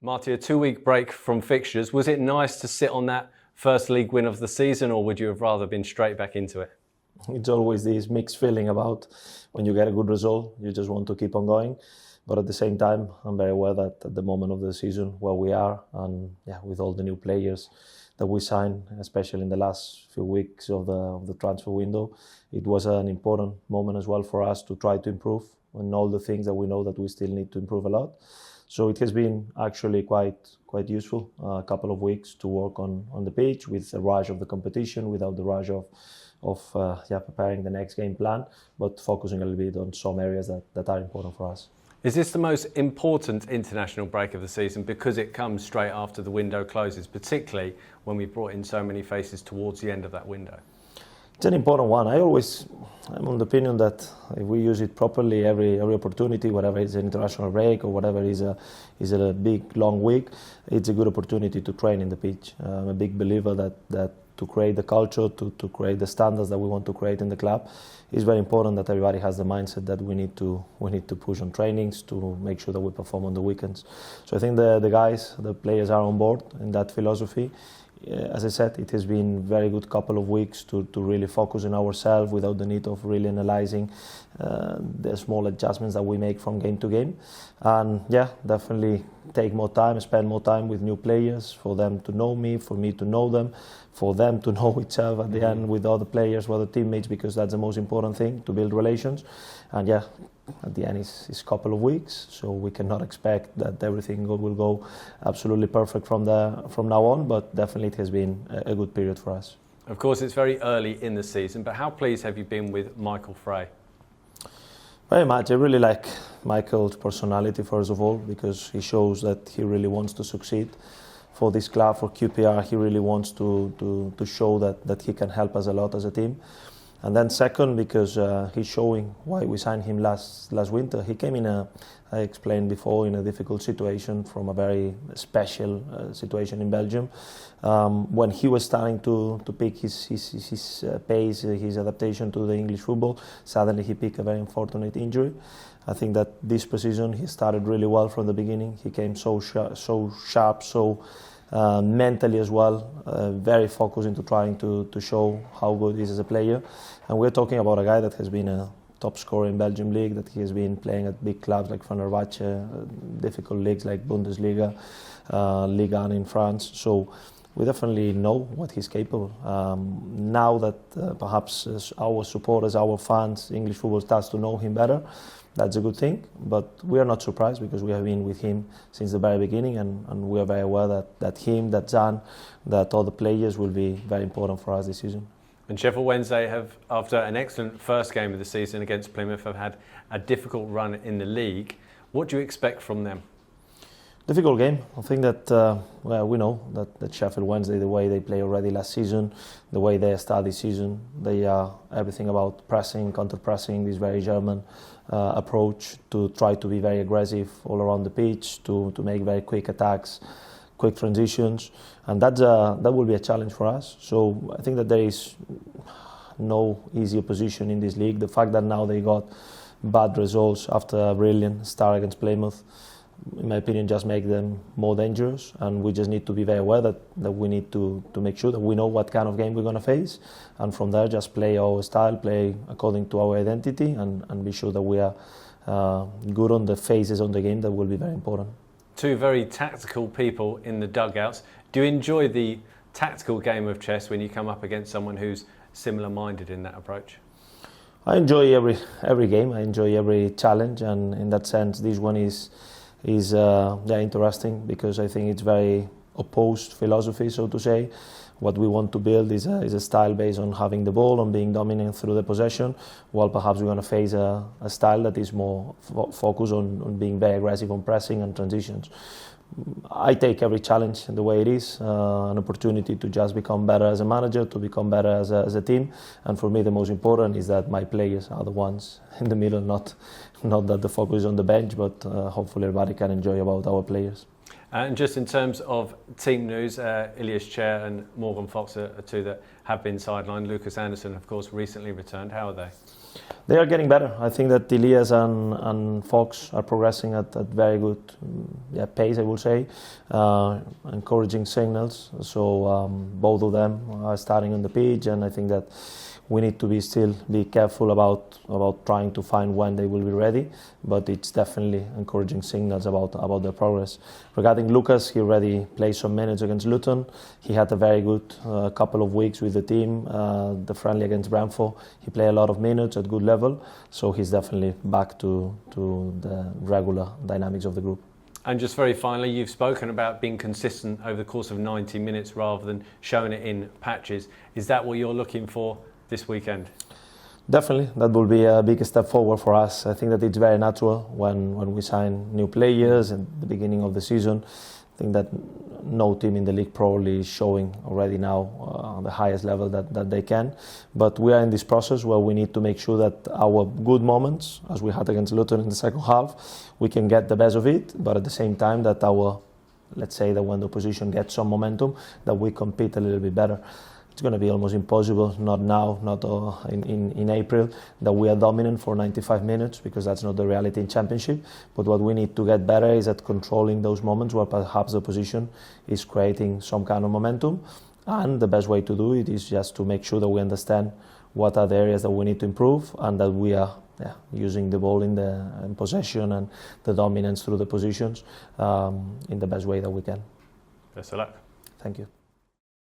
Martí, a 2-week break from fixtures. Was it nice to sit on that first league win of the season, or would you have rather been straight back into it? It's always this mixed feeling about when you get a good result, you just want to keep on going. But at the same time, I'm very aware that at the moment of the season where we are, and with all the new players that we signed, especially in the last few weeks of the transfer window, it was an important moment as well for us to try to improve on all the things that we know that we still need to improve a lot. So it has been actually quite useful, a couple of weeks to work on the pitch with the rush of the competition, without the rush of preparing the next game plan, but focusing a little bit on some areas that are important for us. Is this the most important international break of the season because it comes straight after the window closes, particularly when we brought in so many faces towards the end of that window? It's an important one. I'm on the opinion that if we use it properly, every opportunity, whatever is an international break or whatever is a big long week, it's a good opportunity to train in the pitch. I'm a big believer that to create the culture, to create the standards that we want to create in the club, it's very important that everybody has the mindset that we need to push on trainings to make sure that we perform on the weekends. So I think the players are on board in that philosophy. As I said, it has been a very good couple of weeks to really focus on ourselves without the need of really analysing the small adjustments that we make from game to game. And definitely take more time, spend more time with new players, for them to know me, for me to know them, for them to know each other at the end with other players, with other teammates, because that's the most important thing, to build relations. And at the end it's a couple of weeks, so we cannot expect that everything will go absolutely perfect from now on, but definitely it has been a good period for us. Of course, it's very early in the season, but how pleased have you been with Michael Frey? Very much. I really like Michael's personality, first of all, because he shows that he really wants to succeed for this club, for QPR. He really wants to show that he can help us a lot as a team. And then second, because he's showing why we signed him last winter. He came I explained before, in a difficult situation from a very special situation in Belgium. When he was starting to pick his pace, his adaptation to the English football, suddenly he picked a very unfortunate injury. I think that this season he started really well from the beginning. He came so sharp, mentally as well, very focused into trying to show how good he is as a player. And we're talking about a guy that has been a top scorer in Belgium league, that he has been playing at big clubs like Fenerbahce, difficult leagues like Bundesliga, Ligue 1 in France. So we definitely know what he's capable. Now that perhaps our supporters, our fans, English football starts to know him better, that's a good thing. But we are not surprised, because we have been with him since the very beginning, and we are very aware that him, that Zan, that all the players will be very important for us this season. And Sheffield Wednesday have, after an excellent first game of the season against Plymouth, have had a difficult run in the league. What do you expect from them? Difficult game. I think that we know that Sheffield Wednesday, the way they play already last season, the way they start this season, they are everything about pressing, counter-pressing, this very German approach to try to be very aggressive all around the pitch, to make very quick attacks, quick transitions, and that will be a challenge for us. So I think that there is no easy opposition in this league. The fact that now they got bad results after a brilliant start against Plymouth, in my opinion, just make them more dangerous, and we just need to be very aware that we need to make sure that we know what kind of game we're going to face, and from there just play our style, play according to our identity, and be sure that we are good on the phases on the game that will be very important. Two very tactical people in the dugouts. Do you enjoy the tactical game of chess when you come up against someone who's similar-minded in that approach? I enjoy every game. I enjoy every challenge, and in that sense, this one is interesting, because I think it's very opposed philosophy, so to say. What we want to build is a style based on having the ball, on being dominant through the possession, while perhaps we're going to face a style that is more focused on being very aggressive on pressing and transitions. I take every challenge the way it is, an opportunity to just become better as a manager, to become better as a team, and for me the most important is that my players are the ones in the middle, not that the focus is on the bench, but hopefully everybody can enjoy about our players. And just in terms of team news, Ilias Chair and Morgan Fox are two that have been sidelined. Lucas Anderson, of course, recently returned. How are they? They are getting better. I think that Elias and Fox are progressing at very good pace, I would say. Encouraging signals. So both of them are starting on the pitch, and I think that we need to be careful about trying to find when they will be ready. But it's definitely encouraging signals about their progress. Regarding Lucas, he already played some minutes against Luton. He had a very good couple of weeks with the team. The friendly against Brentford, he played a lot of minutes at good level. So he's definitely back to the regular dynamics of the group. And just very finally, you've spoken about being consistent over the course of 90 minutes rather than showing it in patches. Is that what you're looking for this weekend? Definitely, that will be a big step forward for us. I think that it's very natural when we sign new players at the beginning of the season. I think that no team in the league probably is showing already now the highest level that they can. But we are in this process where we need to make sure that our good moments, as we had against Luton in the second half, we can get the best of it, but at the same time that let's say that when the opposition gets some momentum, that we compete a little bit better. It's going to be almost impossible, not now, not in April, that we are dominant for 95 minutes, because that's not the reality in Championship. But what we need to get better is at controlling those moments where perhaps the opposition is creating some kind of momentum. And the best way to do it is just to make sure that we understand what are the areas that we need to improve, and that we are using the ball in possession and the dominance through the positions in the best way that we can. Best of luck. Thank you.